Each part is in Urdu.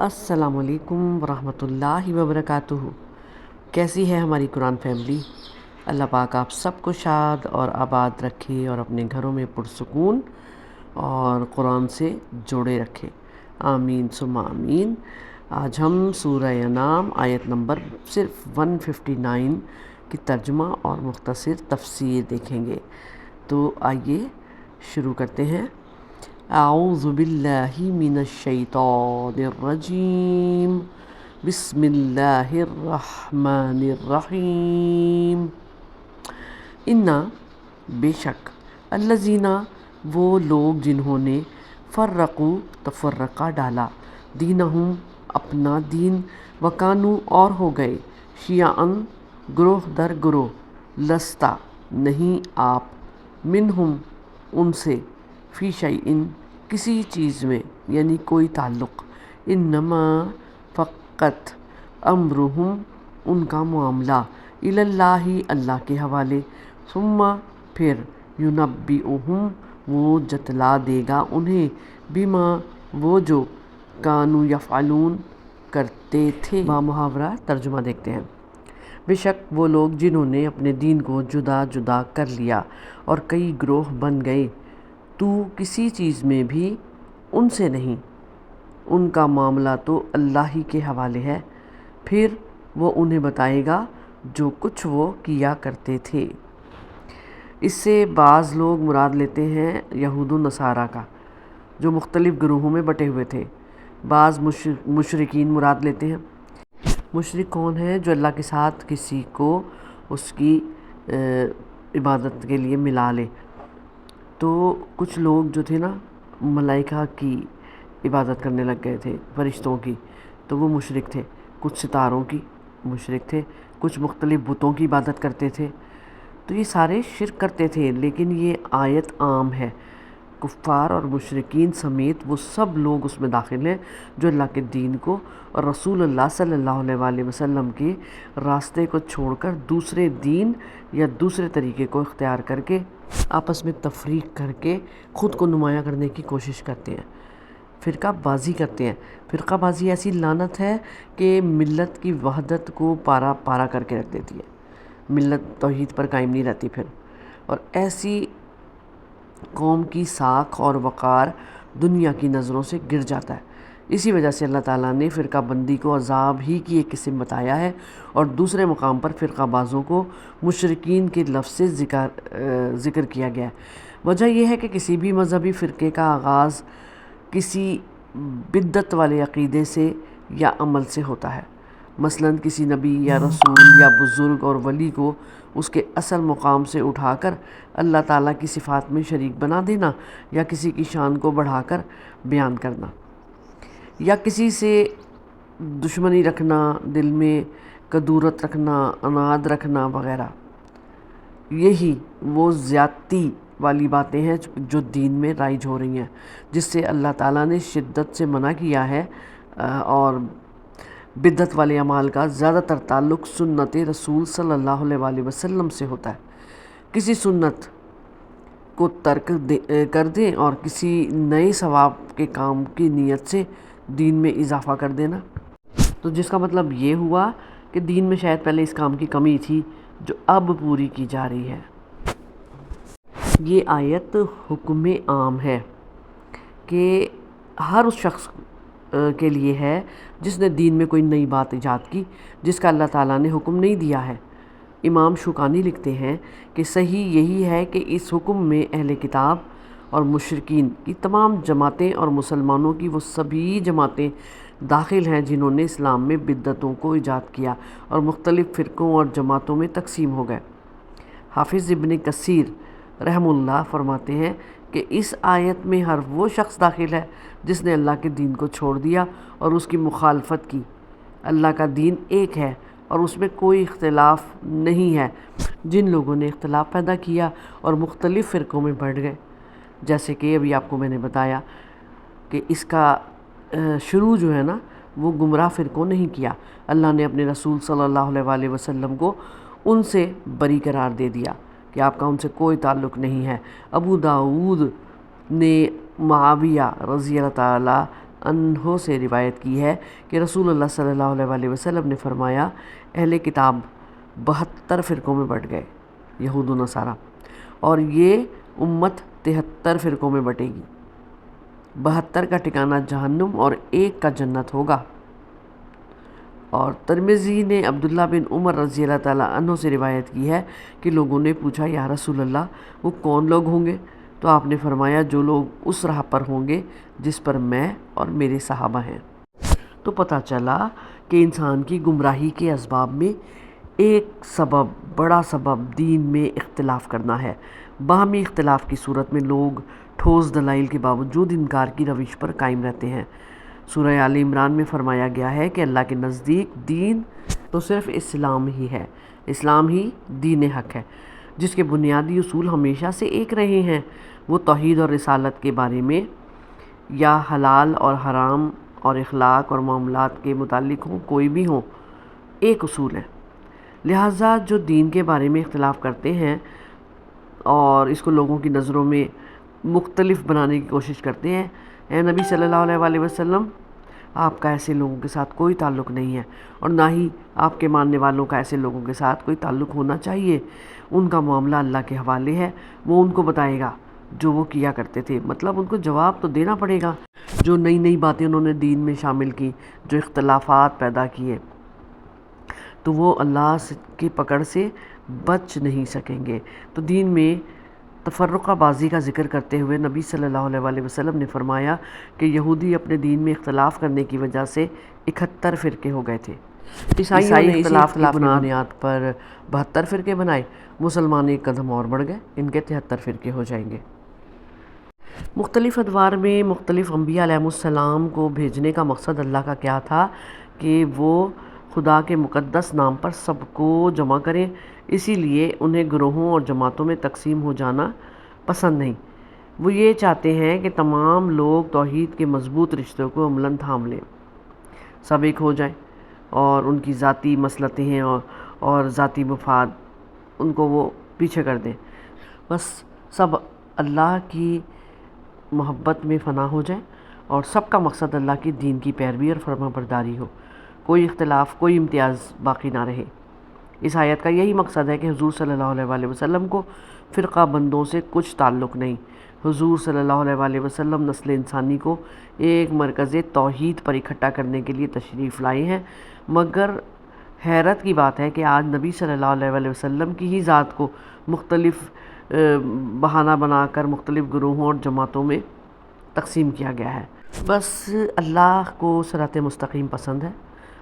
السلام علیکم ورحمۃ اللہ وبرکاتہ۔ کیسی ہے ہماری قرآن فیملی؟ اللہ پاک آپ سب کو شاد اور آباد رکھے اور اپنے گھروں میں پرسکون اور قرآن سے جوڑے رکھے، آمین ثم آمین۔ آج ہم سورہ انعام آیت نمبر صرف 159 کی ترجمہ اور مختصر تفسیر دیکھیں گے، تو آئیے شروع کرتے ہیں۔ اعوذ باللہ من الشیطان الرجیم، بسم اللہ الرحمن الرحیم۔ انا بے شک، الذین وہ لوگ جنہوں نے فرقوا تفرقہ ڈالا، دینہم اپنا دین، وکانو اور ہو گئے، شیعاً گروہ در گروہ، لستا نہیں آپ، منہم ان سے، فی شیئن کسی چیز میں، یعنی کوئی تعلق، انما فقط امرہم ان کا معاملہ، اللہ اللہ کے حوالے، ثم پھر ینبئہم وہ جتلا دے گا انہیں، بما وہ جو کانوا یفعلون کرتے تھے۔ با محاورہ ترجمہ دیکھتے ہیں۔ بے شک وہ لوگ جنہوں نے اپنے دین کو جدا جدا کر لیا اور کئی گروہ بن گئے، تو کسی چیز میں بھی ان سے نہیں، ان کا معاملہ تو اللہ ہی کے حوالے ہے، پھر وہ انہیں بتائے گا جو کچھ وہ کیا کرتے تھے۔ اس سے بعض لوگ مراد لیتے ہیں یہود و نصارہ کا، جو مختلف گروہوں میں بٹے ہوئے تھے۔ بعض مشرکین مراد لیتے ہیں۔ مشرک کون ہے؟ جو اللہ کے ساتھ کسی کو اس کی عبادت کے لیے ملا لے۔ تو کچھ لوگ جو تھے نا، ملائکہ کی عبادت کرنے لگ گئے تھے، فرشتوں کی، تو وہ مشرک تھے۔ کچھ ستاروں کی مشرک تھے، کچھ مختلف بتوں کی عبادت کرتے تھے، تو یہ سارے شرک کرتے تھے۔ لیکن یہ آیت عام ہے، کفار اور مشرکین سمیت وہ سب لوگ اس میں داخل ہیں جو اللہ کے دین کو اور رسول اللہ صلی اللہ علیہ وآلہ وسلم کے راستے کو چھوڑ کر دوسرے دین یا دوسرے طریقے کو اختیار کر کے آپس میں تفریق کر کے خود کو نمایاں کرنے کی کوشش کرتے ہیں، فرقہ بازی کرتے ہیں۔ فرقہ بازی ایسی لعنت ہے کہ ملت کی وحدت کو پارا پارا کر کے رکھ دیتی ہے، ملت توحید پر قائم نہیں رہتی پھر، اور ایسی قوم کی ساکھ اور وقار دنیا کی نظروں سے گر جاتا ہے۔ اسی وجہ سے اللہ تعالیٰ نے فرقہ بندی کو عذاب ہی کی ایک قسم بتایا ہے، اور دوسرے مقام پر فرقہ بازوں کو مشرکین کے لفظ سے ذکر کیا گیا ہے۔ وجہ یہ ہے کہ کسی بھی مذہبی فرقے کا آغاز کسی بدعت والے عقیدے سے یا عمل سے ہوتا ہے، مثلاً کسی نبی یا رسول یا بزرگ اور ولی کو اس کے اصل مقام سے اٹھا کر اللہ تعالیٰ کی صفات میں شریک بنا دینا، یا کسی کی شان کو بڑھا کر بیان کرنا، یا کسی سے دشمنی رکھنا، دل میں کدورت رکھنا، عناد رکھنا وغیرہ۔ یہی وہ زیادتی والی باتیں ہیں جو دین میں رائج ہو رہی ہیں، جس سے اللہ تعالیٰ نے شدت سے منع کیا ہے، اور بدعت والے اعمال کا زیادہ تر تعلق سنت رسول صلی اللہ علیہ وآلہ وسلم سے ہوتا ہے۔ کسی سنت کو ترک کر دیں اور کسی نئے ثواب کے کام کی نیت سے دین میں اضافہ کر دینا، تو جس کا مطلب یہ ہوا کہ دین میں شاید پہلے اس کام کی کمی تھی جو اب پوری کی جا رہی ہے۔ یہ آیت حکم عام ہے کہ ہر اس شخص کے لیے ہے جس نے دین میں کوئی نئی بات ایجاد کی جس کا اللہ تعالیٰ نے حکم نہیں دیا ہے۔ امام شوکانی لکھتے ہیں کہ صحیح یہی ہے کہ اس حکم میں اہل کتاب اور مشرکین کی تمام جماعتیں اور مسلمانوں کی وہ سبھی جماعتیں داخل ہیں جنہوں نے اسلام میں بدعتوں کو ایجاد کیا اور مختلف فرقوں اور جماعتوں میں تقسیم ہو گئے۔ حافظ ابن کثیر رحمہ اللہ فرماتے ہیں کہ اس آیت میں ہر وہ شخص داخل ہے جس نے اللہ کے دین کو چھوڑ دیا اور اس کی مخالفت کی۔ اللہ کا دین ایک ہے اور اس میں کوئی اختلاف نہیں ہے۔ جن لوگوں نے اختلاف پیدا کیا اور مختلف فرقوں میں بٹ گئے، جیسے کہ ابھی آپ کو میں نے بتایا کہ اس کا شروع جو ہے نا، وہ گمراہ فرقوں نہیں کیا، اللہ نے اپنے رسول صلی اللہ علیہ وآلہ وسلم کو ان سے بری قرار دے دیا کہ آپ کا ان سے کوئی تعلق نہیں ہے۔ ابو داؤد نے معاویہ رضی اللہ تعالیٰ عنہ سے روایت کی ہے کہ رسول اللہ صلی اللہ علیہ وسلم نے فرمایا، اہل کتاب 72 فرقوں میں بٹ گئے، یہود و نصارہ، اور یہ امت 73 فرقوں میں بٹے گی، 72 کا ٹھکانہ جہنم اور 1 کا جنت ہوگا۔ اور ترمذی نے عبداللہ بن عمر رضی اللہ تعالیٰ عنہ سے روایت کی ہے کہ لوگوں نے پوچھا، یا رسول اللہ وہ کون لوگ ہوں گے؟ تو آپ نے فرمایا، جو لوگ اس راہ پر ہوں گے جس پر میں اور میرے صحابہ ہیں۔ تو پتہ چلا کہ انسان کی گمراہی کے اسباب میں ایک سبب، بڑا سبب دین میں اختلاف کرنا ہے۔ باہمی اختلاف کی صورت میں لوگ ٹھوس دلائل کے باوجود انکار کی روش پر قائم رہتے ہیں۔ سورہ آل عمران میں فرمایا گیا ہے کہ اللہ کے نزدیک دین تو صرف اسلام ہی ہے، اسلام ہی دین حق ہے، جس کے بنیادی اصول ہمیشہ سے ایک رہے ہیں، وہ توحید اور رسالت کے بارے میں یا حلال اور حرام اور اخلاق اور معاملات کے متعلق ہوں، کوئی بھی ہوں، ایک اصول ہے۔ لہٰذا جو دین کے بارے میں اختلاف کرتے ہیں اور اس کو لوگوں کی نظروں میں مختلف بنانے کی کوشش کرتے ہیں، اے نبی صلی اللہ علیہ وسلم، آپ کا ایسے لوگوں کے ساتھ کوئی تعلق نہیں ہے، اور نہ ہی آپ کے ماننے والوں کا ایسے لوگوں کے ساتھ کوئی تعلق ہونا چاہیے۔ ان کا معاملہ اللہ کے حوالے ہے، وہ ان کو بتائے گا جو وہ کیا کرتے تھے، مطلب ان کو جواب تو دینا پڑے گا۔ جو نئی نئی باتیں انہوں نے دین میں شامل کی، جو اختلافات پیدا کیے، تو وہ اللہ کی پکڑ سے بچ نہیں سکیں گے۔ تو دین میں تفرقہ بازی کا ذکر کرتے ہوئے نبی صلی اللہ علیہ وسلم نے فرمایا کہ یہودی اپنے دین میں اختلاف کرنے کی وجہ سے 71 فرقے ہو گئے تھے، عیسائیوں نے اختلاف کی بنیاد پر 72 فرقے بنائے، مسلمان ایک قدم اور بڑھ گئے، ان کے 73 فرقے ہو جائیں گے۔ مختلف ادوار میں مختلف انبیاء علیہ السلام کو بھیجنے کا مقصد اللہ کا کیا تھا کہ وہ خدا کے مقدس نام پر سب کو جمع کریں، اسی لیے انہیں گروہوں اور جماعتوں میں تقسیم ہو جانا پسند نہیں۔ وہ یہ چاہتے ہیں کہ تمام لوگ توحید کے مضبوط رشتوں کو عملاً تھام لیں، سب ایک ہو جائیں، اور ان کی ذاتی مصلحتیں ہیں اور ذاتی مفاد، ان کو وہ پیچھے کر دیں، بس سب اللہ کی محبت میں فنا ہو جائیں، اور سب کا مقصد اللہ کی دین کی پیروی اور فرما برداری ہو، کوئی اختلاف، کوئی امتیاز باقی نہ رہے۔ اس آیت کا یہی مقصد ہے کہ حضور صلی اللہ علیہ وسلم کو فرقہ بندوں سے کچھ تعلق نہیں۔ حضور صلی اللہ علیہ وسلم نسل انسانی کو ایک مرکز توحید پر اکٹھا کرنے کے لیے تشریف لائے ہیں، مگر حیرت کی بات ہے کہ آج نبی صلی اللہ علیہ وسلم کی ہی ذات کو مختلف بہانہ بنا کر مختلف گروہوں اور جماعتوں میں تقسیم کیا گیا ہے۔ بس اللہ کو صراط مستقیم پسند ہے،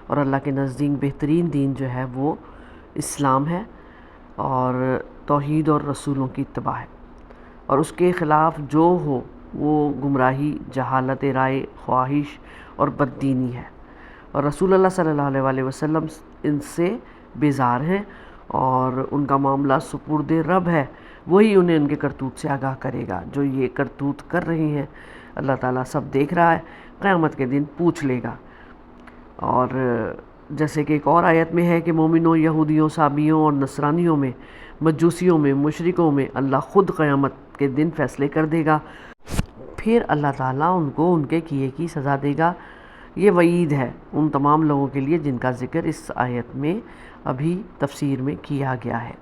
اور اللہ کے نزدیک بہترین دین جو ہے وہ اسلام ہے، اور توحید اور رسولوں کی اتباع ہے، اور اس کے خلاف جو ہو وہ گمراہی، جہالت رائے، خواہش اور بددینی ہے، اور رسول اللہ صلی اللہ علیہ وسلم ان سے بیزار ہیں، اور ان کا معاملہ سپرد رب ہے، وہی انہیں ان کے کرتوت سے آگاہ کرے گا۔ جو یہ کرتوت کر رہے ہیں اللہ تعالیٰ سب دیکھ رہا ہے، قیامت کے دن پوچھ لے گا۔ اور جیسے کہ ایک اور آیت میں ہے کہ مومنوں، یہودیوں، صابیوں اور نصرانیوں میں، مجوسیوں میں، مشرکوں میں اللہ خود قیامت کے دن فیصلے کر دے گا، پھر اللہ تعالیٰ ان کو ان کے کیے کی سزا دے گا۔ یہ وعید ہے ان تمام لوگوں کے لیے جن کا ذکر اس آیت میں ابھی تفسیر میں کیا گیا ہے۔